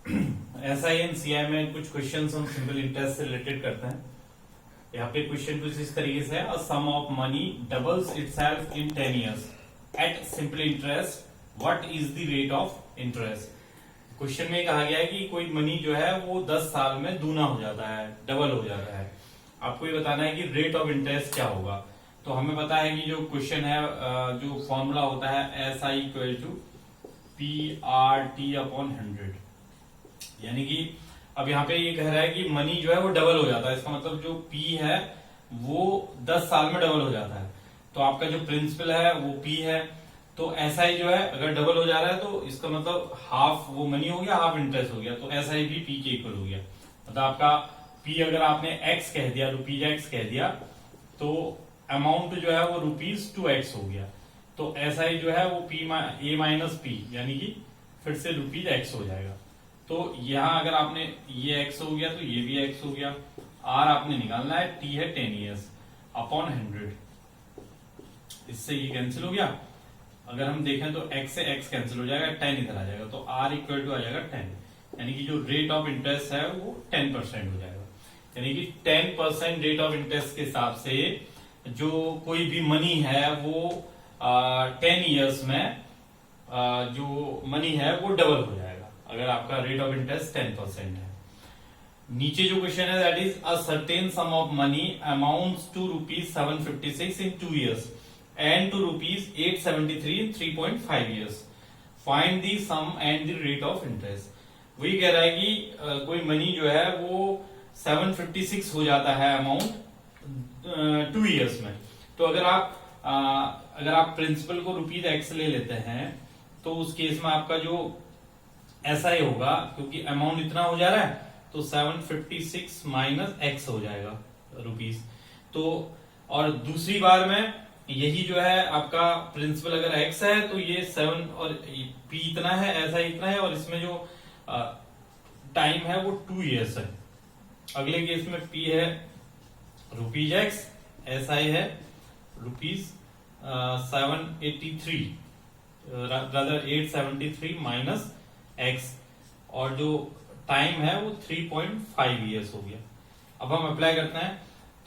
SI and CI में कुछ questions हम सिंपल इंटरेस्ट से रिलेटेड करते हैं। यहाँ पे क्वेश्चन कुछ इस तरीके से है, a sum of money doubles itself in 10 years at simple interest, what is the rate of interest. Question में कहा गया है कि कोई मनी जो है वो 10 साल में दूना हो जाता है, डबल हो जाता है। आपको ये बताना है कि रेट ऑफ इंटरेस्ट क्या होगा। तो हमें पता है कि जो क्वेश्चन है, जो फॉर्मूला होता है S I equal to P R T upon 100, यानी कि अब यहाँ पे ये कह रहा है कि मनी जो है वो डबल हो जाता है। इसका मतलब जो पी है वो 10 साल में डबल हो जाता है। तो आपका जो प्रिंसिपल है वो पी है, तो एस आई जो है अगर डबल हो जा रहा है तो इसका मतलब हाफ वो मनी हो गया, हाफ इंटरेस्ट हो गया, तो एस आई भी पी के इक्वल हो गया। मतलब आपका पी अगर आपने एक्स कह दिया, रुपीज एक्स कह दिया, तो अमाउंट जो है वो ₹2x हो गया। तो एस आई जो है वो पी ए माइनस पी, यानी कि फिर से ₹x हो जाएगा। तो यहां अगर आपने ये x हो गया तो ये भी x हो गया। r आपने निकालना है, t है 10 ईयर्स अपॉन 100, इससे ये कैंसिल हो गया। अगर हम देखें तो x से x कैंसिल हो जाएगा, 10 इधर आ जाएगा, तो r इक्वल टू आ जाएगा 10, यानी कि जो रेट ऑफ इंटरेस्ट है वो 10% हो जाएगा। यानी कि 10% रेट ऑफ इंटरेस्ट के हिसाब से जो कोई भी मनी है वो 10 ईयर्स में जो मनी है वो डबल हो जाएगा अगर आपका रेट ऑफ इंटरेस्ट 10% है। नीचे जो क्वेश्चन है that is a certain sum of money amounts to ₹756 in 2 years and to ₹873 in 3.5 years, find the sum and the rate of interest. वही कह रहा है कि कोई मनी जो है वो 756 हो जाता है अमाउंट 2 इयर्स में। तो अगर आप प्रिंसिपल को ₹x ले लेते हैं तो उस केस में आपका जो ऐसा ही होगा, क्योंकि अमाउंट इतना हो जा रहा है तो 756 माइनस x हो जाएगा रुपीस। तो और दूसरी बार में यही जो है आपका प्रिंसिपल अगर x है तो ये 7 और p इतना है, ऐसा इतना है, और इसमें जो टाइम है वो 2 इयर्स है। अगले केस में p है ₹x, ऐसा ही है ₹783 873 माइनस x, और जो टाइम है वो 3.5 इयर्स हो गया। अब हम अप्लाई करते हैं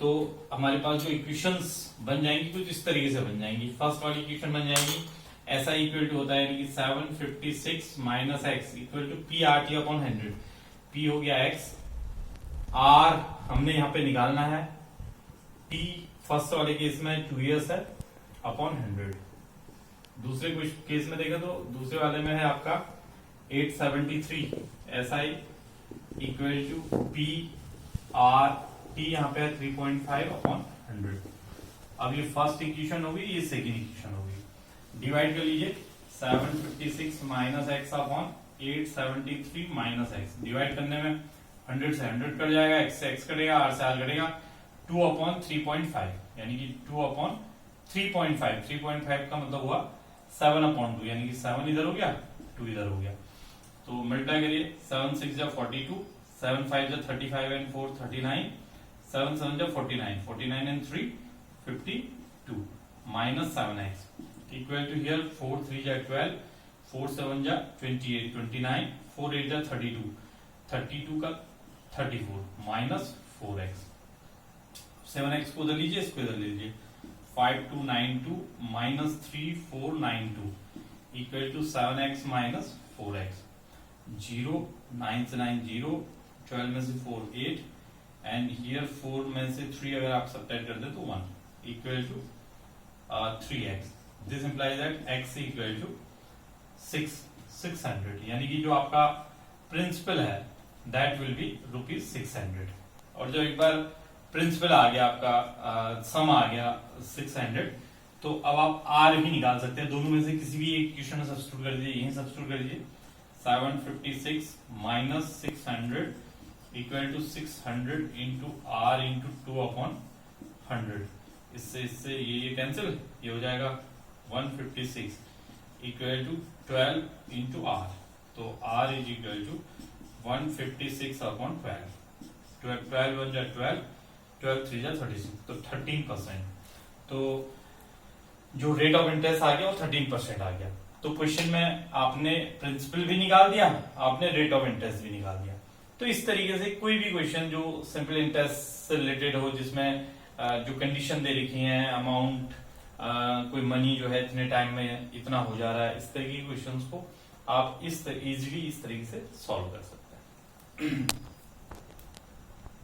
तो हमारे पास जो इक्वेशंस बन जाएंगी कुछ इस तरीके से बन जाएंगी। फर्स्ट वाली इक्वेशन बन जाएगी ऐसा इक्वल टू होता है, यानी कि 756 minus X equal to P R T upon 100। पी हो गया x, r हमने यहाँ पे निकालना है, t फर्स्ट वाले केस में 2 इयर्स है अपॉन 100। दूसरे केस में देखा तो दूसरे वाले में है आपका 873 SI equal to P R T, यहाँ पे है 3.5 अपॉन 100। अब ये फर्स्ट इक्वेशन होगी, ये सेकेंड इक्वेशन होगी। डिवाइड कर लीजिए, 756 minus x upon 873 minus x. Divide करने में 100 से 100 कट जाएगा, x से x कटेगा, r से r कटेगा, 2 अपॉन 3.5, यानी कि 2 अपॉन 3.5। 3.5 का मतलब हुआ 7 अपॉन 2, यानी कि 7 इधर हो गया, 2 इधर हो गया। तो मल्टीप्लाई करिए, 7 6 जा 42, 7 5 जा 35 एंड 4 39, 7 7 जा 49, 49 and 3 52 minus 7x equal to here 4 3 जा 12, 4 7 जा 28 29, 4 8 जा 32, 32 का 34 माइनस 4x। 7x को उधर लीजिए, इसको इधर लीजिए, 5292 minus 3492 equal to 7x minus 4x। 0 9 से 9 0, 12 में से 4 8, एंड हियर 4 में से 3 अगर आप सब्ट्रैक्ट कर दे तो 1 equal to 3x। This implies that x equal to 600, यानी कि जो आपका प्रिंसिपल है दैट विल बी ₹600। और जो एक बार प्रिंसिपल आ गया आपका, सम आ गया 600, तो अब आप r भी निकाल सकते हैं। दोनों में से किसी भी एक इक्वेशन में सब्स्टिट्यूट कर दीजिए, यही सब्स्टिट्यूट कर दीजिए। 756 minus 600 equal to 600 into r into 2 upon 100। इससे ये कैंसिल, ये हो जाएगा 156 इक्वल टू 12 इंटू r, तो r is equal to 156 upon 12, 12 1 जा 12, 12 3 जा 36, तो 13%। तो जो रेट ऑफ इंटरेस्ट आ गया वो 13% आ गया। तो क्वेश्चन में आपने प्रिंसिपल भी निकाल दिया, आपने रेट ऑफ इंटरेस्ट भी निकाल दिया। तो इस तरीके से कोई भी क्वेश्चन जो सिंपल इंटरेस्ट से रिलेटेड हो, जिसमें जो कंडीशन दे रखी है, अमाउंट, कोई मनी जो है इतने टाइम में इतना हो जा रहा है, इस तरीके के क्वेश्चंस को आप इजीली इस तरीके से सॉल्व कर सकते हैं।